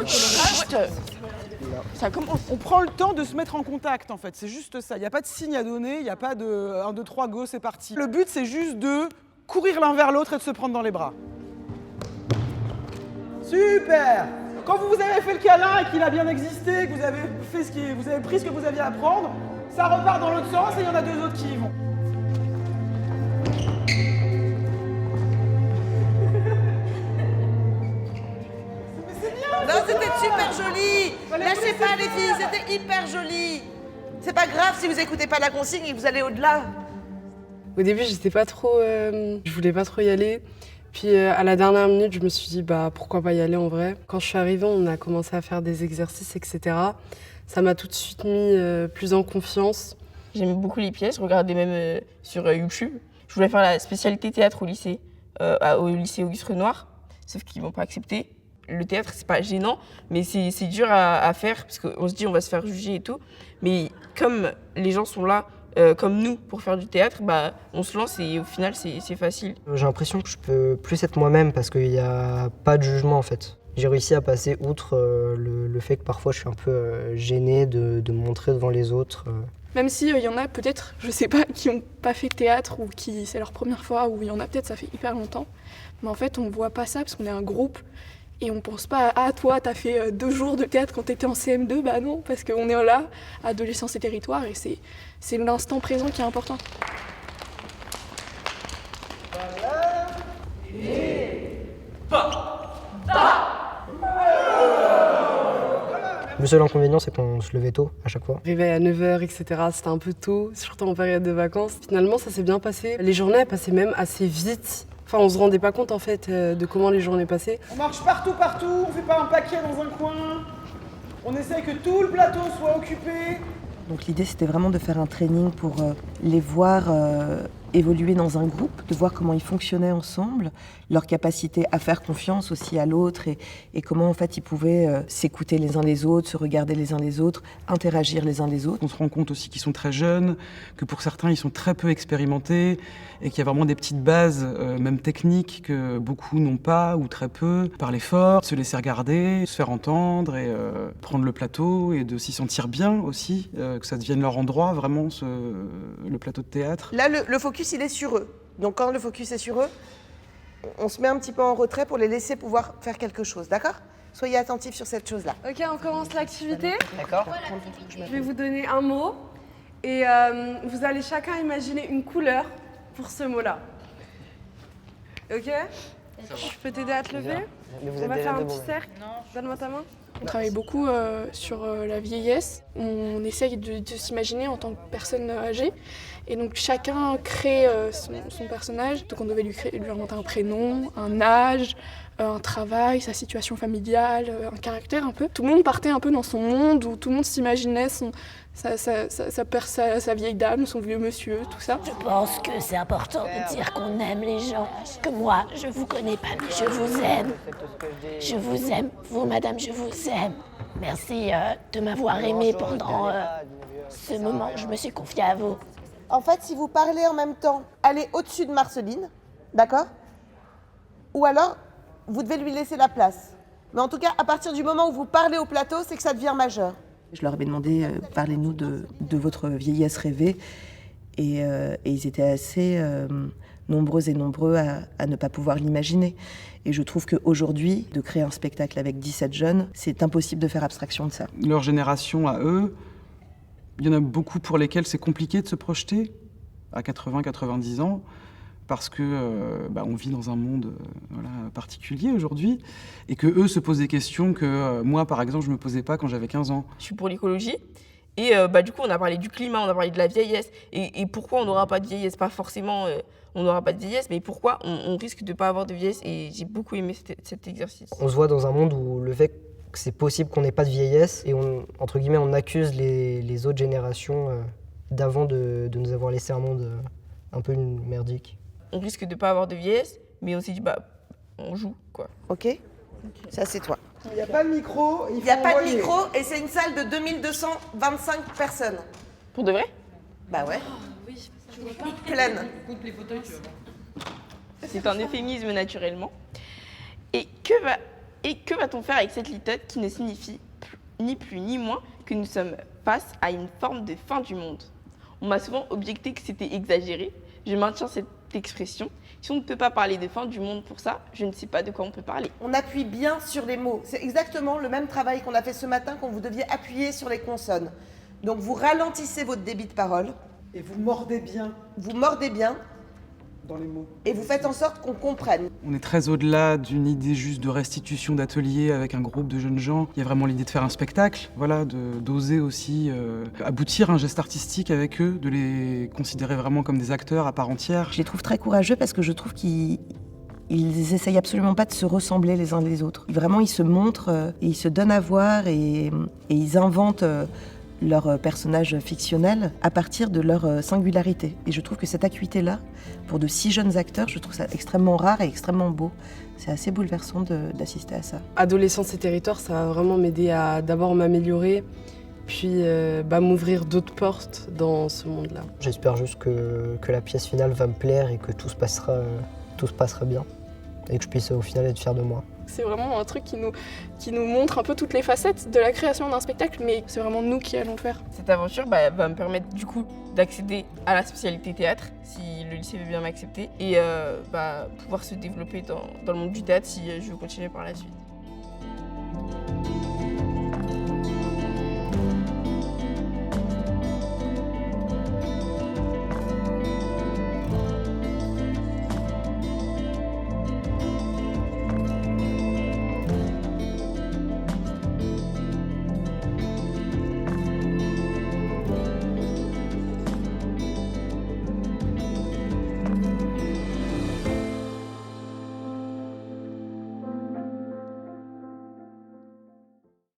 Chut. Ça commence. On prend le temps de se mettre en contact en fait, c'est juste ça. Il n'y a pas de signe à donner, il n'y a pas de 1, 2, 3, go, c'est parti. Le but c'est juste de courir l'un vers l'autre et de se prendre dans les bras. Super! Quand vous avez fait le câlin et qu'il a bien existé, que vous avez fait vous avez pris ce que vous aviez à prendre, ça repart dans l'autre sens et il y en a 2 autres qui y vont. Non, c'était super joli. Lâchez pas les filles, c'était hyper joli. C'est pas grave si vous écoutez pas la consigne et que vous allez au-delà. Au début, j'étais pas trop, je voulais pas trop y aller. Puis à la dernière minute, je me suis dit pourquoi pas y aller en vrai. Quand je suis arrivée, on a commencé à faire des exercices, etc. Ça m'a tout de suite mis plus en confiance. J'aimais beaucoup les pièces, je regardais même sur YouTube. Je voulais faire la spécialité théâtre au lycée Auguste Renoir, sauf qu'ils m'ont pas accepté. Le théâtre, c'est pas gênant, mais c'est dur à faire, parce qu'on se dit on va se faire juger et tout. Mais comme les gens sont là, comme nous, pour faire du théâtre, on se lance et au final, c'est facile. J'ai l'impression que je peux plus être moi-même parce qu'il n'y a pas de jugement en fait. J'ai réussi à passer outre le fait que parfois je suis un peu gêné de me montrer devant les autres. Même s'il y en a peut-être, je sais pas, qui n'ont pas fait théâtre ou qui c'est leur première fois, ou il y en a peut-être ça fait hyper longtemps. Mais en fait, on voit pas ça parce qu'on est un groupe. Et on pense pas à toi, t'as fait 2 jours de théâtre quand t'étais en CM2, bah non, parce qu'on est là, adolescence et territoire, et c'est l'instant présent qui est important. Le seul inconvénient, c'est qu'on se levait tôt à chaque fois. Réveil à 9h, etc. C'était un peu tôt, surtout en période de vacances. Finalement, ça s'est bien passé. Les journées, elles passaient même assez vite. Enfin, on se rendait pas compte en fait de comment les journées passaient. On marche partout, on fait pas un paquet dans un coin. On essaye que tout le plateau soit occupé. Donc l'idée, c'était vraiment de faire un training pour les voir évoluer dans un groupe, de voir comment ils fonctionnaient ensemble, leur capacité à faire confiance aussi à l'autre et comment en fait ils pouvaient s'écouter les uns les autres, se regarder les uns les autres, interagir les uns les autres. On se rend compte aussi qu'ils sont très jeunes, que pour certains ils sont très peu expérimentés et qu'il y a vraiment des petites bases, même techniques, que beaucoup n'ont pas ou très peu. Parler fort, se laisser regarder, se faire entendre et prendre le plateau et de s'y sentir bien aussi, que ça devienne leur endroit vraiment, le plateau de théâtre. Là, le focus, il est sur eux. Donc quand le focus est sur eux, on se met un petit peu en retrait pour les laisser pouvoir faire quelque chose, d'accord ? Soyez attentifs sur cette chose-là. Ok, on commence l'activité. D'accord. Je vais vous donner un mot et vous allez chacun imaginer une couleur pour ce mot-là. Ok ? Je peux t'aider à te lever ? On va faire un petit cercle. Donne-moi ta main. On travaille beaucoup sur la vieillesse. On essaye de s'imaginer en tant que personne âgée. Et donc chacun crée son personnage. Donc on devait lui inventer un prénom, un âge, un travail, sa situation familiale, un caractère un peu. Tout le monde partait un peu dans son monde où tout le monde s'imaginait sa vieille dame, son vieux monsieur, tout ça. Je pense que c'est important de dire qu'on aime les gens. Que moi, je vous connais pas, mais je vous aime. Je vous aime. Vous, madame, je vous aime. Merci de m'avoir aimé pendant ce moment. Je me suis confiée à vous. En fait, si vous parlez en même temps, allez au-dessus de Marceline, d'accord ? Ou alors, vous devez lui laisser la place. Mais en tout cas, à partir du moment où vous parlez au plateau, c'est que ça devient majeur. Je leur avais demandé, parlez-nous de votre vieillesse rêvée. Et ils étaient assez nombreuses et nombreux à ne pas pouvoir l'imaginer. Et je trouve qu'aujourd'hui, de créer un spectacle avec 17 jeunes, c'est impossible de faire abstraction de ça. Leur génération à eux, il y en a beaucoup pour lesquels c'est compliqué de se projeter à 80-90 ans parce que on vit dans un monde particulier aujourd'hui et que eux se posent des questions que moi, par exemple, je me posais pas quand j'avais 15 ans. Je suis pour l'écologie et du coup, on a parlé du climat, on a parlé de la vieillesse et pourquoi on n'aura pas de vieillesse, pas forcément on n'aura pas de vieillesse, mais pourquoi on risque de pas avoir de vieillesse et j'ai beaucoup aimé cet exercice. On se voit dans un monde où le fait que c'est possible qu'on n'ait pas de vieillesse et entre guillemets on accuse les autres générations d'avant de nous avoir laissé un monde un peu merdique. On risque de pas avoir de vieillesse, mais on s'est dit on joue quoi. Ok ? Ça c'est toi. Il n'y a pas de micro, Il n'y a pas de micro et c'est une salle de 2225 personnes. Pour de vrai ? Bah ouais. Pleine. C'est un euphémisme naturellement. Et que va-t-on faire avec cette litote qui ne signifie ni plus ni moins que nous sommes face à une forme de fin du monde? On m'a souvent objecté que c'était exagéré. Je maintiens cette expression. Si on ne peut pas parler de fin du monde pour ça, je ne sais pas de quoi on peut parler. On appuie bien sur les mots. C'est exactement le même travail qu'on a fait ce matin quand vous deviez appuyer sur les consonnes. Donc vous ralentissez votre débit de parole. Et vous mordez bien Vous mordez bien dans les mots. et vous faites en sorte qu'on comprenne. On est très au-delà d'une idée juste de restitution d'atelier avec un groupe de jeunes gens. Il y a vraiment l'idée de faire un spectacle, voilà, d'oser aussi aboutir à un geste artistique avec eux, de les considérer vraiment comme des acteurs à part entière. Je les trouve très courageux parce que je trouve qu'ils essayent absolument pas de se ressembler les uns les autres. Vraiment, ils se montrent et ils se donnent à voir et ils inventent leurs personnages fictionnels à partir de leur singularité. Et je trouve que cette acuité-là, pour de si jeunes acteurs, je trouve ça extrêmement rare et extrêmement beau. C'est assez bouleversant d'assister à ça. Adolescence et territoire, ça va vraiment m'aider à d'abord m'améliorer, puis m'ouvrir d'autres portes dans ce monde-là. J'espère juste que la pièce finale va me plaire et que tout se passera bien. Et que je puisse au final être fier de moi. C'est vraiment un truc qui nous montre un peu toutes les facettes de la création d'un spectacle, mais c'est vraiment nous qui allons le faire. Cette aventure va me permettre du coup d'accéder à la spécialité théâtre, si le lycée veut bien m'accepter, et pouvoir se développer dans le monde du théâtre si je veux continuer par la suite.